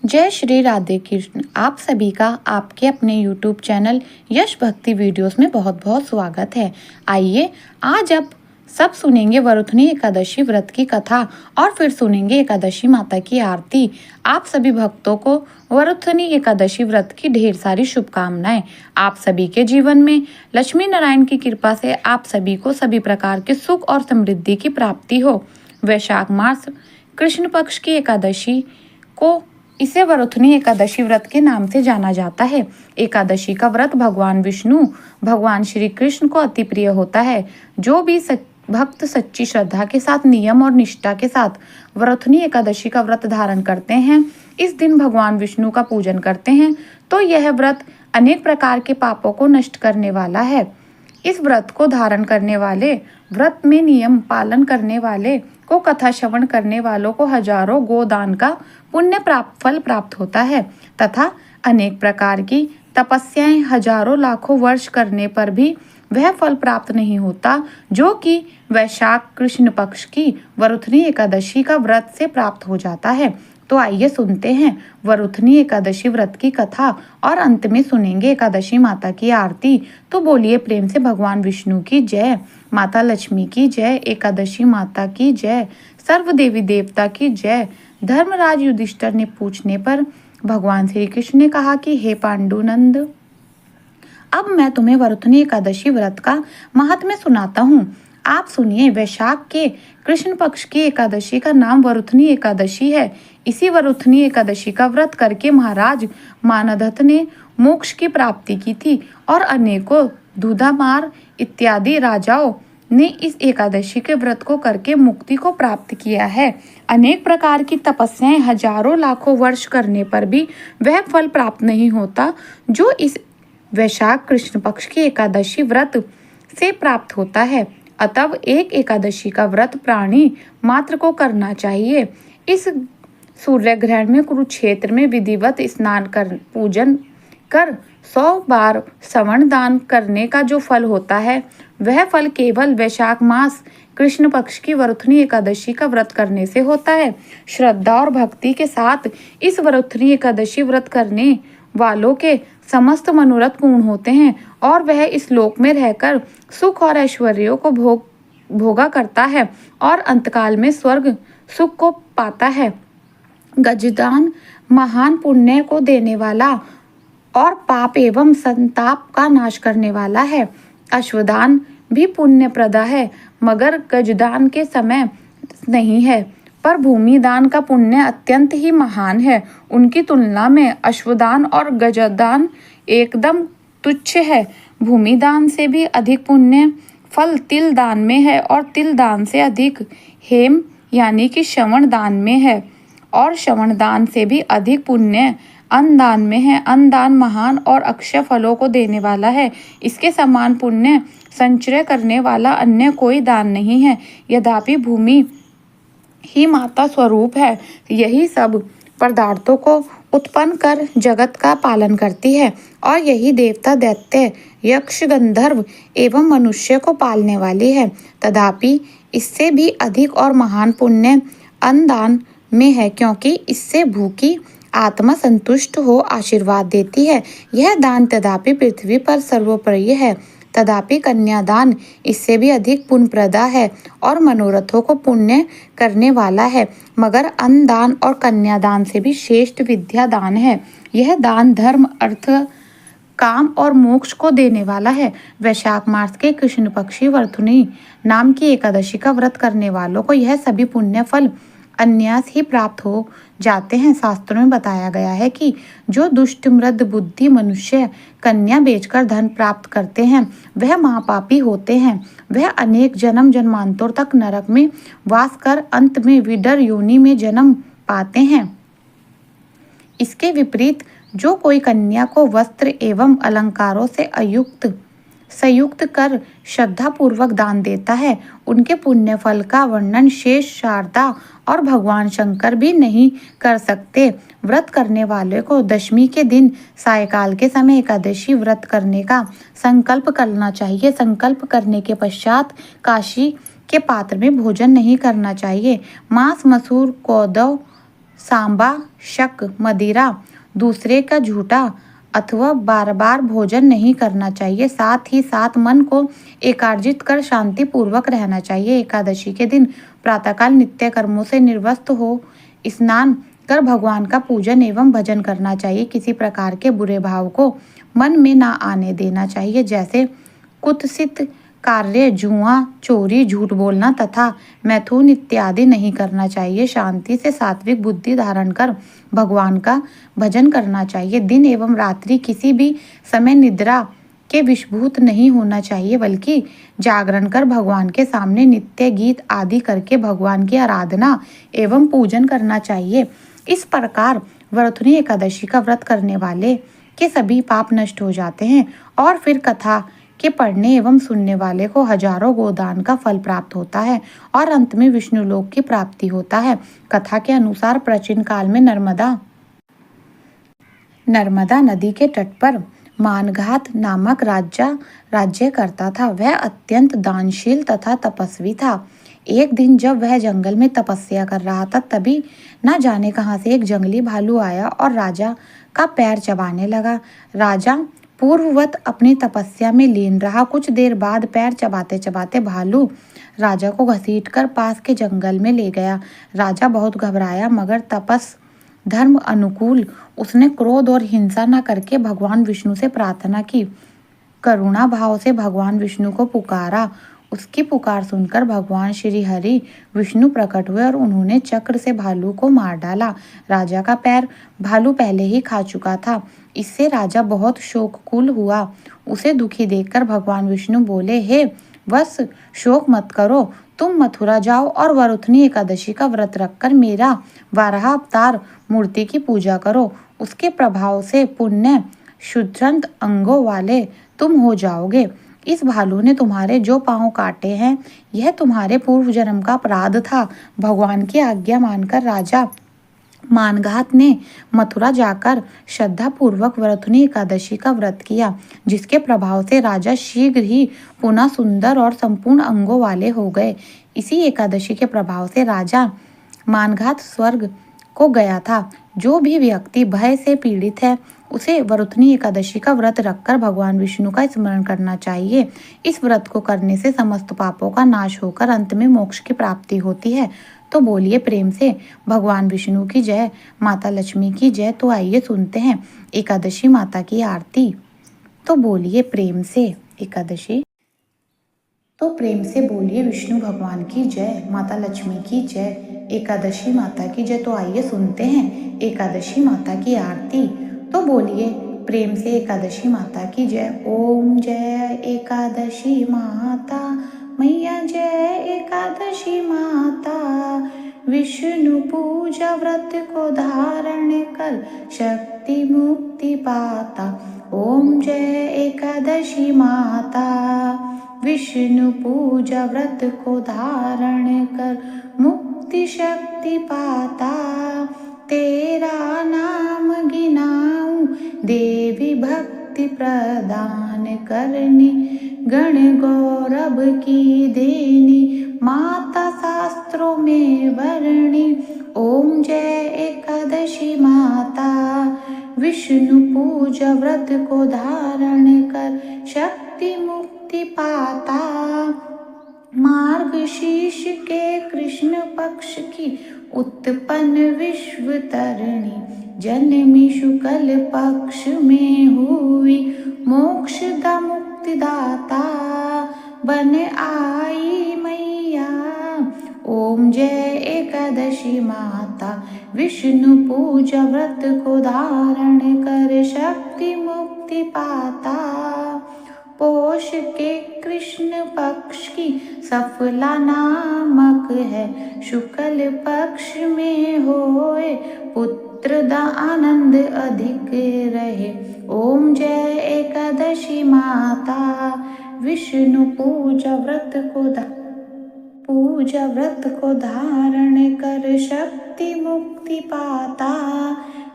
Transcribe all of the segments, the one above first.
जय श्री राधे कृष्ण। आप सभी का आपके अपने YouTube चैनल यश भक्ति वीडियोस में बहुत बहुत स्वागत है। आइए आज आप सब सुनेंगे वरुथनी एकादशी व्रत की कथा और फिर सुनेंगे एकादशी माता की आरती। आप सभी भक्तों को वरुथनी एकादशी व्रत की ढेर सारी शुभकामनाएं। आप सभी के जीवन में लक्ष्मी नारायण की कृपा से आप सभी को सभी प्रकार के सुख और समृद्धि की प्राप्ति हो। वैशाख मास कृष्ण पक्ष की एकादशी को इसे वरुथनी एकादशी व्रत के नाम से जाना जाता है। एकादशी का व्रत भगवान विष्णु भगवान श्री कृष्ण को अति प्रिय होता है। जो भी भक्त सच्ची श्रद्धा के साथ नियम और निष्ठा के साथ वरुथनी एकादशी का व्रत धारण करते हैं, इस दिन भगवान विष्णु का पूजन करते हैं, तो यह व्रत अनेक प्रकार के पापों को नष्ट करने वाला है। इस व्रत को धारण करने वाले, व्रत में नियम पालन करने वाले को, कथा श्रवण करने वालों को हजारों गोदान का पुण्य फल प्राप्त होता है तथा अनेक प्रकार की तपस्याएं हजारों लाखों वर्ष करने पर भी वह फल प्राप्त नहीं होता जो कि वैशाख कृष्ण पक्ष की वरुथनी एकादशी का व्रत से प्राप्त हो जाता है। तो आइए सुनते हैं वरुथनी एकादशी व्रत की कथा और अंत में सुनेंगे एकादशी माता की आरती। तो बोलिए प्रेम से भगवान विष्णु की जय, माता लक्ष्मी की जय, एकादशी माता की जय, सर्व देवी देवता की जय। धर्मराज युधिष्ठिर ने पूछने पर भगवान श्री कृष्ण ने कहा कि हे पांडुनंद, अब मैं तुम्हें वरुथनी एकादशी व्रत का महात्म्य सुनाता हूँ। आप सुनिए। वैशाख के कृष्ण पक्ष की एकादशी का नाम वरुथनी एकादशी है। इसी वरुथनी एकादशी का व्रत करके महाराज मानधत ने मोक्ष की प्राप्ति की थी और अनेकों दूधामार इत्यादि राजाओं ने इस एकादशी के व्रत को करके मुक्ति को प्राप्त किया है। अनेक प्रकार की तपस्याएं हजारों लाखों वर्ष करने पर भी वह फल प्राप्त नहीं होता जो इस वैशाख कृष्ण पक्ष की एकादशी व्रत से प्राप्त होता है। अतः एक एकादशी का व्रत प्राणी मात्र को करना चाहिए। इस सूर्य ग्रहण में कुरुक्षेत्र में विधिवत स्नान कर पूजन कर 100 बार श्रवण दान करने का जो फल होता है, वह फल केवल वैशाख मास कृष्ण पक्ष की वरुथनी एकादशी का व्रत करने से होता है। श्रद्धा और भक्ति के साथ इस वरुथनी एकादशी व्रत करने वालों के समस्त मनोरथ पूर्ण होते हैं और वह इस लोक में रहकर सुख और ऐश्वर्यों को भोगा करता है और अंतकाल में स्वर्ग सुख को पाता है। गजदान महान पुण्य को देने वाला और पाप एवं संताप का नाश करने वाला है। अश्वदान भी पुण्य प्रदा है, मगर गजदान के समय नहीं है, पर भूमि दान का पुण्य अत्यंत ही महान है। उनकी तुलना में अश्वदान और गजदान एकदम तुच्छ है। भूमि दान से भी अधिक पुण्य फल तिल दान में है और तिल दान से अधिक हेम यानी कि श्रवण दान में है और श्रवण दान से भी अधिक पुण्य अन्न दान में है। अन्न दान महान और अक्षय फलों को देने वाला है। इसके समान पुण्य संचय करने वाला अन्य कोई दान नहीं है। यद्यपि भूमि ही माता स्वरूप है, यही सब पदार्थों को उत्पन्न कर जगत का पालन करती है और यही देवता दैत्य यक्ष गंधर्व एवं मनुष्य को पालने वाली है। तथापि इससे भी अधिक और महान पुण्य अन्नदान में है, क्योंकि इससे भूखी आत्मा संतुष्ट हो आशीर्वाद देती है। यह दान तथापि पृथ्वी पर सर्वप्रिय है। तथापि कन्यादान इससे भी अधिक पुण्यप्रदा है और मनोरथों को पुण्य करने वाला है, मगर अन्नदान और कन्यादान से भी श्रेष्ठ विद्या दान है। यह दान धर्म अर्थ काम और मोक्ष को देने वाला है। वैशाख मास के कृष्ण पक्षी वरुथनी नाम की एकादशी का व्रत करने वालों को यह सभी पुण्य फल अन्यास ही प्राप्त हो जाते हैं। शास्त्रों में बताया गया है कि जो दुष्ट मृद बुद्धि मनुष्य कन्या बेचकर धन प्राप्त करते हैं, वह महापापी होते हैं। वह अनेक जन्म जन्मांतर तक नरक में वास कर अंत में विडर योनि में जन्म पाते हैं। इसके विपरीत जो कोई कन्या को वस्त्र एवं अलंकारों से संयुक्त कर श्रद्धा पूर्वक दान देता है, उनके पुण्य फल का वर्णन शेष शारदा और भगवान शंकर भी नहीं कर सकते। व्रत करने वाले को दशमी के दिन सायकाल के समय एकादशी व्रत करने का संकल्प करना चाहिए। संकल्प करने के पश्चात काशी के पात्र में भोजन नहीं करना चाहिए। मांस मसूर कोदौ सांबा, शक, मदिरा, दूसरे का झूठा अथवा बार बार भोजन नहीं करना चाहिए। साथ ही साथ मन को एकार्जित कर शांतिपूर्वक रहना चाहिए। एकादशी के दिन प्रातःकाल नित्य कर्मों से निर्वस्त हो स्नान कर भगवान का पूजन एवं भजन करना चाहिए। किसी प्रकार के बुरे भाव को मन में ना आने देना चाहिए, जैसे कुत्सित कार्य, जुआ, चोरी, झूठ बोलना तथा मैथुन इत्यादि नहीं करना चाहिए। शांति से सात्विक बुद्धि धारण कर भगवान का भजन करना चाहिए। दिन एवं रात्रि किसी भी समय निद्रा के विषभूत नहीं होना चाहिए, बल्कि जागरण कर भगवान के सामने नित्य गीत आदि करके भगवान की आराधना एवं पूजन करना चाहिए। इस प्रकार वरुथनी एकादशी का व्रत करने वाले के सभी पाप नष्ट हो जाते हैं और फिर कथा के पढ़ने एवं सुनने वाले को हजारों गोदान का फल प्राप्त होता है और अंत में विष्णु लोक की प्राप्ति होता है। कथा के अनुसार प्राचीन काल में नर्मदा नदी के तट पर मानघात नामक राजा राज्य करता था। वह अत्यंत दानशील तथा तपस्वी था। एक दिन जब वह जंगल में तपस्या कर रहा था, तभी न जाने कहां से एक जंगली भालू आया और राजा का पैर चबाने लगा। राजा पूर्ववत अपनी तपस्या में लीन रहा। कुछ देर बाद पैर चबाते चबाते भालू राजा को घसीटकर पास के जंगल में ले गया। राजा बहुत घबराया, मगर तपस धर्म अनुकूल उसने क्रोध और हिंसा न करके भगवान विष्णु से प्रार्थना की। करुणा भाव से भगवान विष्णु को पुकारा। उसकी पुकार सुनकर भगवान श्री हरि विष्णु प्रकट हुए और उन्होंने चक्र से भालू को मार डाला। राजा का पैर भालू पहले ही खा चुका था। इससे राजा बहुत शोककुल हुआ। उसे दुखी देखकर भगवान विष्णु बोले, हे वत्स, शोक मत करो। तुम मथुरा जाओ और वरुथनी एकादशी का व्रत रखकर मेरा वाराह अवतार मूर्ति की पूजा करो। उसके प्रभाव से पुण्य शुद्रंत अंगों वाले तुम हो जाओगे। इस भालू ने तुम्हारे जो पांव काटे हैं, यह तुम्हारे पूर्व जन्म का अपराध था। भगवान की आज्ञा मानकर राजा मानघात ने मथुरा जाकर श्रद्धा पूर्वक वरुथनी एकादशी का व्रत किया, जिसके प्रभाव से राजा शीघ्र ही पुनः सुंदर और संपूर्ण अंगों वाले हो गए। इसी एकादशी के प्रभाव से राजा मानघात स्वर्ग को गया था। जो भी व्यक्ति भय से पीड़ित है, उसे वरुथनी एकादशी का व्रत रखकर भगवान विष्णु का स्मरण करना चाहिए। इस व्रत को करने से समस्त पापों का नाश होकर अंत में मोक्ष की प्राप्ति होती है। तो बोलिए प्रेम से भगवान विष्णु की जय, माता लक्ष्मी की जय। तो आइए सुनते हैं एकादशी माता की आरती। तो बोलिए प्रेम से एकादशी। तो प्रेम से बोलिए विष्णु भगवान की जय, माता लक्ष्मी की जय, एकादशी माता की जय। तो आइए सुनते हैं एकादशी माता की आरती। तो बोलिए प्रेम से एकादशी माता की जय। ओम जय एकादशी माता मैया, जय एकादशी माता। विष्णु पूजा व्रत को धारण कर शक्ति मुक्ति पाता। ओम जय एकादशी माता। विष्णु पूजा व्रत को धारण कर मुक्ति शक्ति पाता। तेरा नाम गिनाऊं देवी भक्ति प्रदान करनी, गण गौरव की देनी माता शास्त्रों में वर्णी। ओम जय एकादशी माता। विष्णु पूजा व्रत को धारण कर शक्ति मुक्ति पाता। मार्गशीर्ष के कृष्ण पक्ष की उत्पन्न विश्व तरणी, जन्मी शुक्ल पक्ष में हुई मोक्षदा मुक्तिदाता, बन आई मैया। ओम जय एकादशी माता। विष्णु पूजा व्रत को धारण कर शक्ति मुक्ति पाता। पोष के कृष्ण पक्ष की सफला नामक है, शुक्ल पक्ष में होए पुत्र दा आनंद अधिक रहे। ओम जय एकादशी माता। विष्णु पूजा व्रत को धारण कर शक्ति मुक्ति पाता।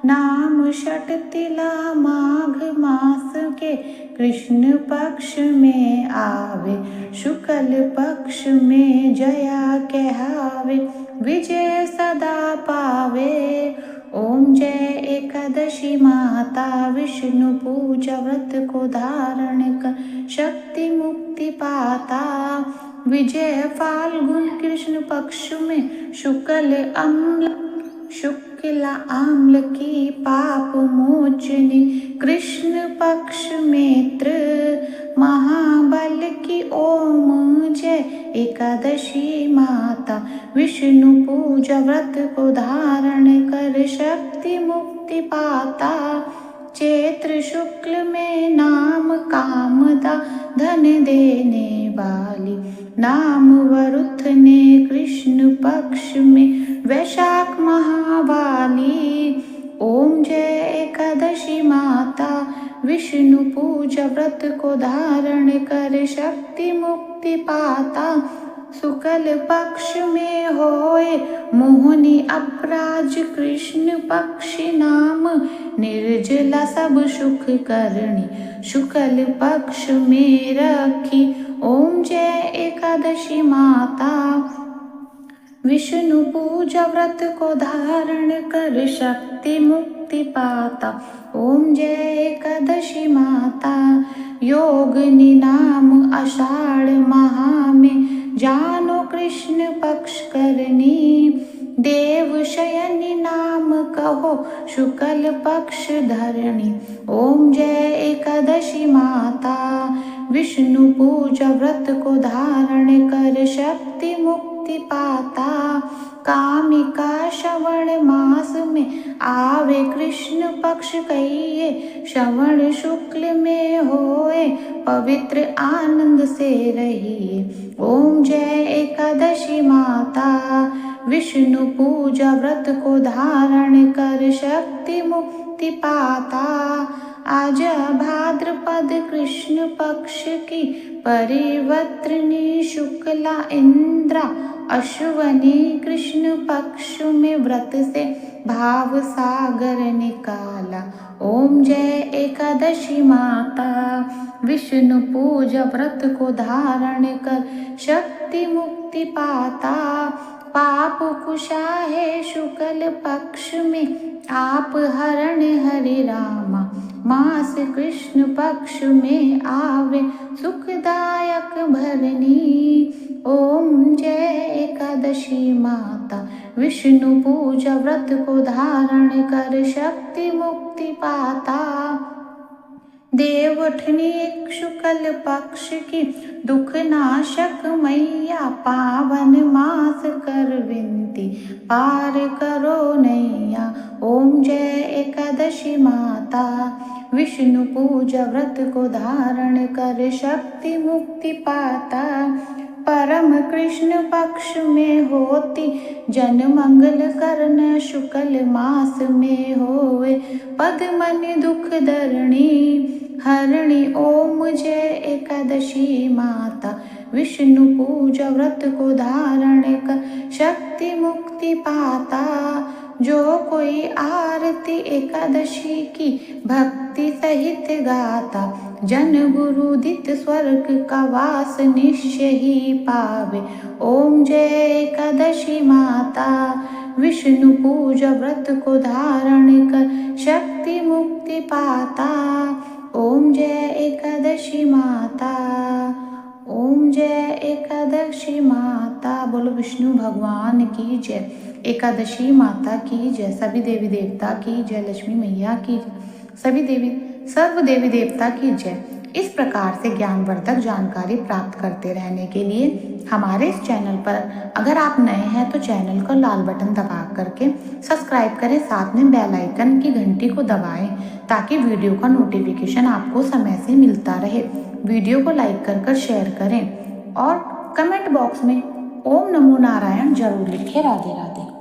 नाम षटतिला माघ मास के कृष्ण पक्ष में आवे, शुक्ल पक्ष में जया कहावे, विजय सदा पावे। ओम जय एकादशी माता, विष्णु पूजा व्रत को धारण कर शक्ति मुक्ति पाता। विजय फाल्गुन कृष्ण पक्ष में शुक्ला आम्ल की पाप मोचनी, कृष्ण पक्ष मित्र महाबल की। ओम जय एकादशी माता, विष्णु पूजा व्रत को धारण कर शक्ति मुक्ति पाता। चैत्र शुक्ल में नाम कामदा, धन देने वाली, नाम वरुथ ने कृष्ण पक्ष में, वैशाख महावाली। ओम जय एकादशी माता, विष्णु पूजा व्रत को धारण कर शक्ति मुक्ति पाता। शुक्ल पक्ष में होए मोहनी अपराज, कृष्ण पक्षी नाम निर्जला सब सुख करणी, शुक्ल पक्ष में रखी। ओम जय एकादशी माता, विष्णु पूजा व्रत को धारण कर शक्ति मुक्ति पाता। ओम जय एकादशी माता, योगिनी नाम आषाढ़ माह में, जानो कृष्ण पक्ष करनी, देव शयनी नाम कहो शुक्ल पक्ष धरणी। ओम जय एकादशी माता, विष्णु पूजा व्रत को धारण कर शक्ति मुक्ति पाता। कामिका श्रवण मास में आवे, कृष्ण पक्ष कहिए, श्रवण शुक्ल में होए, पवित्र आनंद से रहिए। ओम जय एकादशी माता, विष्णु पूजा व्रत को धारण कर शक्ति मुक्ति पाता। आज भाद्रपद कृष्ण पक्ष की परिवर्तनी, शुक्ला इंद्रा अश्वनी, कृष्ण पक्ष में व्रत से भाव सागर निकाला। ओम जय एकादशी माता, विष्णु पूजा व्रत को धारण कर शक्ति मुक्ति पाता। पाप कुशा है शुक्ल पक्ष में, आप हरण हरे रामा, मास कृष्ण पक्ष में आवे, सुखदायक भरनी। ओम जय एकादशी माता, विष्णु पूजा व्रत को धारण कर शक्ति मुक्ति पाता। देवउठनी एक शुक्ल पक्ष की, दुख नाशक मैया, पावन मास कर विनती, पार करो नैया। ओम जय एकादशी माता, विष्णु पूजा व्रत को धारण कर शक्ति मुक्ति पाता। परम कृष्ण पक्ष में होती, जन मंगल करना, शुक्ल मास में होए, पद्मनि दुख दरणी हरणी। ओम जय एकादशी माता, विष्णु पूजा व्रत को धारण कर शक्ति मुक्ति पाता। जो कोई आरती एकादशी की भक्ति सहित गाता, जन गुरु दित स्वर्ग का वास निश्चय ही पावे। ओम जय एकादशी माता, विष्णु पूजा व्रत को धारण कर शक्ति मुक्ति पाता। ओम जय एकादशी माता, ओम जय एकादशी माता। बोलो विष्णु भगवान की जय, एकादशी माता की जय, सभी देवी देवता की जय, लक्ष्मी मैया की जय, सर्व देवी देवता की जय। इस प्रकार से ज्ञानवर्धक जानकारी प्राप्त करते रहने के लिए हमारे इस चैनल पर अगर आप नए हैं तो चैनल को लाल बटन दबा करके सब्सक्राइब करें, साथ में बेल आइकन की घंटी को दबाएं ताकि वीडियो का नोटिफिकेशन आपको समय से मिलता रहे। वीडियो को लाइक कर शेयर करें और कमेंट बॉक्स में ओम नमो नारायण जरूर लिखें। राधे राधे।